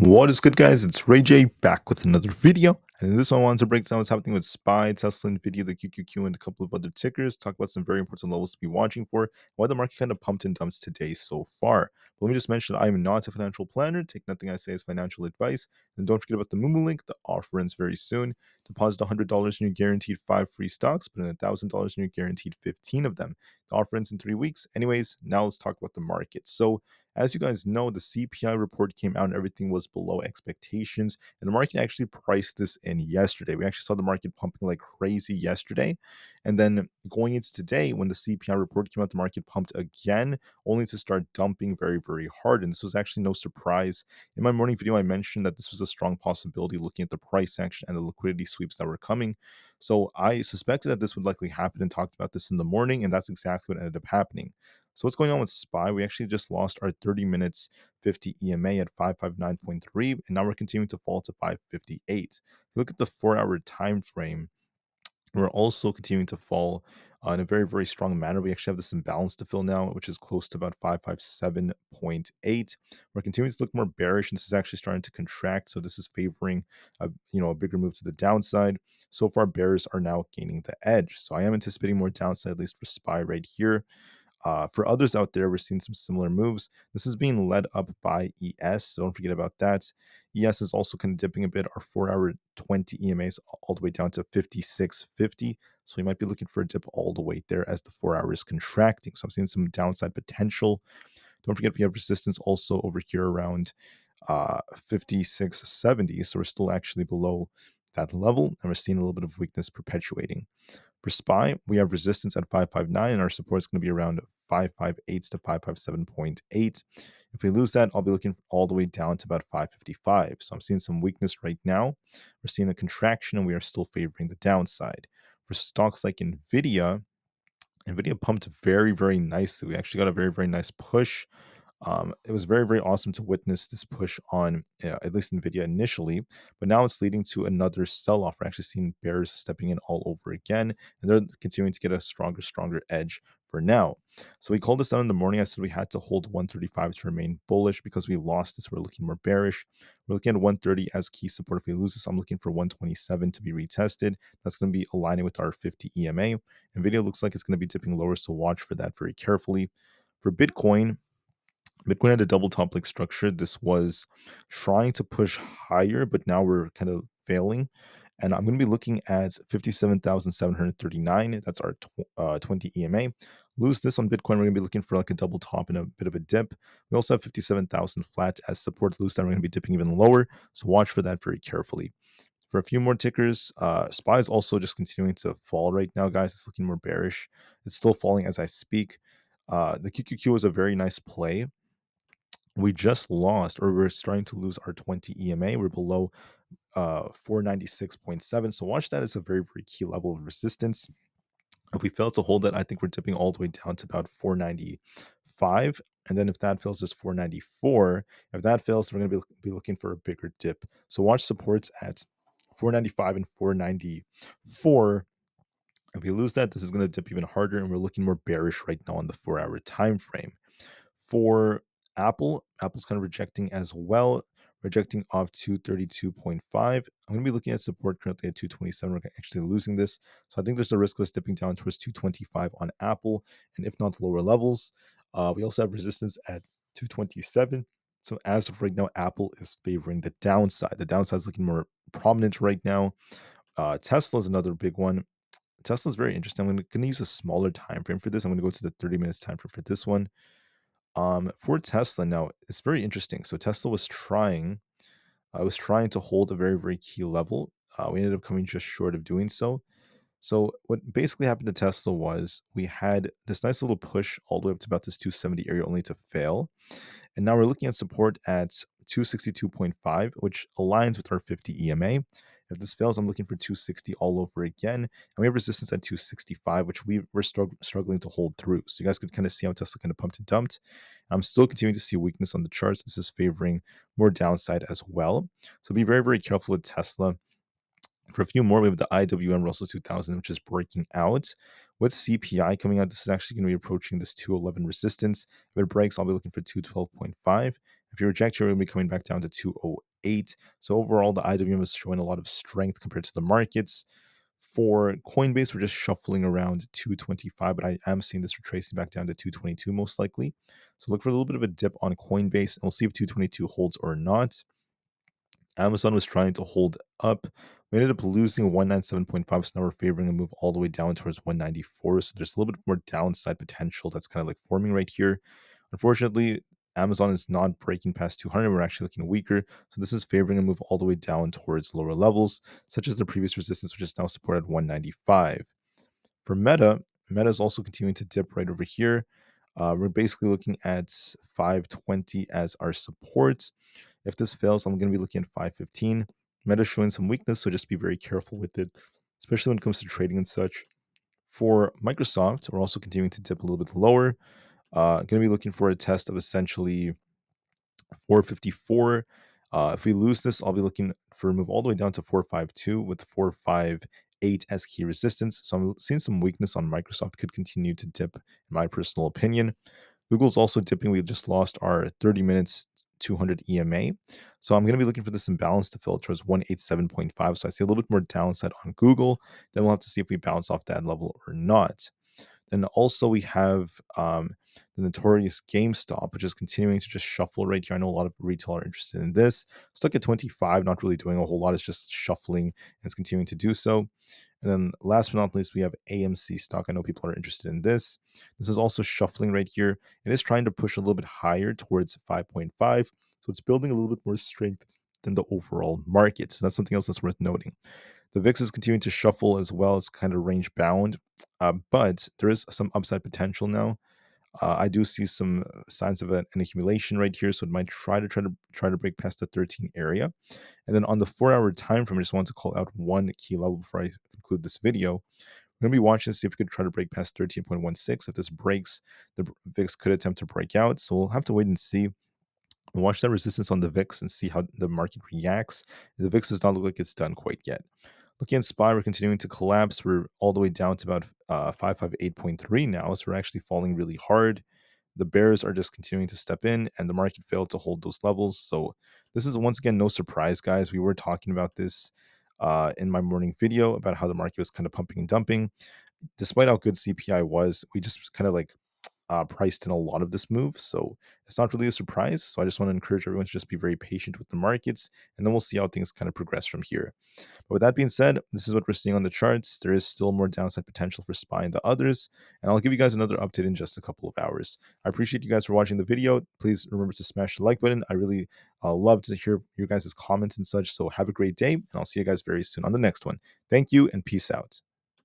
What is good, guys? It's Rey-Jay back with another video. And in this one, I wanted to break down what's happening with SPY, Tesla, Nvidia, the QQQ, and a couple of other tickers. Talk about some very important levels to be watching for, why the market kind of pumped and dumps today so far. But let me just mention I'm not a financial planner. Take nothing I say as financial advice. And don't forget about the Moomoo link. The offer ends very soon. Deposit $100 and you're guaranteed 5 free stocks, put in $1,000 and you're guaranteed 15 of them. The offer ends in 3 weeks. Anyways, now let's talk about the market. So as you guys know, the CPI report came out and everything was below expectations. And the market actually priced this in yesterday. We actually saw the market pumping like crazy yesterday. And then going into today, when the CPI report came out, the market pumped again, only to start dumping very, very hard. And this was actually no surprise. In my morning video, I mentioned that this was a strong possibility looking at the price action and the liquidity sweeps that were coming. So I suspected that this would likely happen and talked about this in the morning. And that's exactly what ended up happening. So what's going on with SPY? We actually just lost our 30 minutes 50 EMA at 559.3, and now we're continuing to fall to 558. If you look at the 4-hour time frame, we're also continuing to fall in a very, very strong manner. We actually have this imbalance to fill now, which is close to about 557.8. We're continuing to look more bearish, and this is actually starting to contract. So this is favoring a bigger move to the downside. So far, bears are now gaining the edge. So I am anticipating more downside, at least for SPY right here. For others out there, we're seeing some similar moves. This is being led up by ES, so don't forget about that. ES is also kind of dipping a bit. Our 4-hour 20 EMAs all the way down to 56.50. So we might be looking for a dip all the way there as the 4-hour is contracting. So I'm seeing some downside potential. Don't forget we have resistance also over here around 56.70. So we're still actually below that level, and we're seeing a little bit of weakness perpetuating. For SPY, we have resistance at 559, and our support is going to be around 558 to 557.8. If we lose that, I'll be looking all the way down to about 555. So I'm seeing some weakness right now. We're seeing a contraction, and we are still favoring the downside. For stocks like Nvidia pumped very, very nicely. We actually got a very, very nice push. It was very, very awesome to witness this push on at least Nvidia initially, but now it's leading to another sell-off. We're actually seeing bears stepping in all over again, and they're continuing to get a stronger edge for now. So we called this out in the morning. I said we had to hold 135 to remain bullish because we lost this. We're looking more bearish. We're looking at 130 as key support. If we lose this, I'm looking for 127 to be retested. That's going to be aligning with our 50 EMA. Nvidia looks like it's going to be dipping lower, so watch for that very carefully. For Bitcoin had a double top like structure. This was trying to push higher, but now we're kind of failing. And I'm going to be looking at 57,739. That's our 20 EMA. Lose this on Bitcoin, we're going to be looking for like a double top and a bit of a dip. We also have 57,000 flat as support. Lose that, we're going to be dipping even lower. So watch for that very carefully. For a few more tickers, SPY is also just continuing to fall right now, guys. It's looking more bearish. It's still falling as I speak. The QQQ was a very nice play. We just lost, or we're starting to lose our 20 EMA. We're below 496.7. So watch that as a very, very key level of resistance. If we fail to hold that, I think we're dipping all the way down to about 495. And then if that fails, just 494. If that fails, we're going to be looking for a bigger dip. So watch supports at 495 and 494. If we lose that, this is going to dip even harder, and we're looking more bearish right now on the 4-hour time frame. For Aapl's kind of rejecting as well, rejecting off 232.5. I'm going to be looking at support currently at 227. We're actually losing this. So I think there's a risk of us dipping down towards 225 on Aapl, and if not lower levels. We also have resistance at 227. So as of right now, Aapl is favoring the downside. The downside is looking more prominent right now. Tesla is another big one. Tesla is very interesting. I'm going to use a smaller time frame for this. I'm going to go to the 30 minutes time frame for this one. For Tesla now, it's very interesting. So Tesla was trying to hold a very, very key level. We ended up coming just short of doing so. So what basically happened to Tesla was we had this nice little push all the way up to about this 270 area only to fail. And now we're looking at support at 262.5, which aligns with our 50 EMA. If this fails, I'm looking for 260 all over again. And we have resistance at 265, which we're struggling to hold through. So you guys could kind of see how Tesla kind of pumped and dumped. I'm still continuing to see weakness on the charts. This is favoring more downside as well. So be very, very careful with Tesla. For a few more, we have the IWM Russell 2000, which is breaking out. With CPI coming out, this is actually going to be approaching this 211 resistance. If it breaks, I'll be looking for 212.5. If you reject, you're going to be coming back down to 208. 208. So overall, the IWM is showing a lot of strength compared to the markets. For Coinbase, we're just shuffling around 225, but I am seeing this retracing back down to 222 most likely. So look for a little bit of a dip on Coinbase, and we'll see if 222 holds or not. Amazon was trying to hold up. We ended up losing 197.5, so now we're favoring a move all the way down towards 194. So there's a little bit more downside potential that's kind of like forming right here. Unfortunately, Amazon is not breaking past 200. We're actually looking weaker. So this is favoring a move all the way down towards lower levels, such as the previous resistance, which is now supported at 195. For Meta is also continuing to dip right over here. We're basically looking at 520 as our support. If this fails, I'm going to be looking at 515. Meta's showing some weakness, so just be very careful with it, especially when it comes to trading and such. For Microsoft, we're also continuing to dip a little bit lower. Going to be looking for a test of essentially 454. If we lose this, I'll be looking for a move all the way down to 452 with 458 as key resistance. So I'm seeing some weakness on Microsoft, could continue to dip, in my personal opinion. Google's also dipping. We just lost our 30 minutes 200 EMA. So I'm going to be looking for this imbalance to fill towards 187.5. So I see a little bit more downside on Google. Then we'll have to see if we bounce off that level or not. Then also we have the notorious GameStop, which is continuing to just shuffle right here. I know a lot of retail are interested in this. Stuck at 25, not really doing a whole lot. It's just shuffling and it's continuing to do so. And then last but not least, we have AMC stock. I know people are interested in this. This is also shuffling right here. It is trying to push a little bit higher towards 5.5. So it's building a little bit more strength than the overall market. So that's something else that's worth noting. The VIX is continuing to shuffle as well. It's kind of range bound, but there is some upside potential now. I do see some signs of an accumulation right here, so it might try to break past the 13 area. And then on the 4-hour time frame, I just want to call out one key level before I conclude this video. We're going to be watching to see if we could try to break past 13.16. If this breaks, the VIX could attempt to break out. So we'll have to wait and see. We'll watch that resistance on the VIX and see how the market reacts. The VIX does not look like it's done quite yet. Looking at SPY, we're continuing to collapse. We're all the way down to about 558.3 now, so we're actually falling really hard. The bears are just continuing to step in, and the market failed to hold those levels. So this is once again no surprise, guys. We were talking about this in my morning video about how the market was kind of pumping and dumping. Despite how good CPI was, we just kind of like priced in a lot of this move. So it's not really a surprise. So I just want to encourage everyone to just be very patient with the markets, and then we'll see how things kind of progress from here. But with that being said, this is what we're seeing on the charts. There is still more downside potential for SPY and the others, and I'll give you guys another update in just a couple of hours. I appreciate you guys for watching the video. Please remember to smash the like button. I really love to hear your guys' comments and such. So have a great day, and I'll see you guys very soon on the next one. Thank you, and peace out.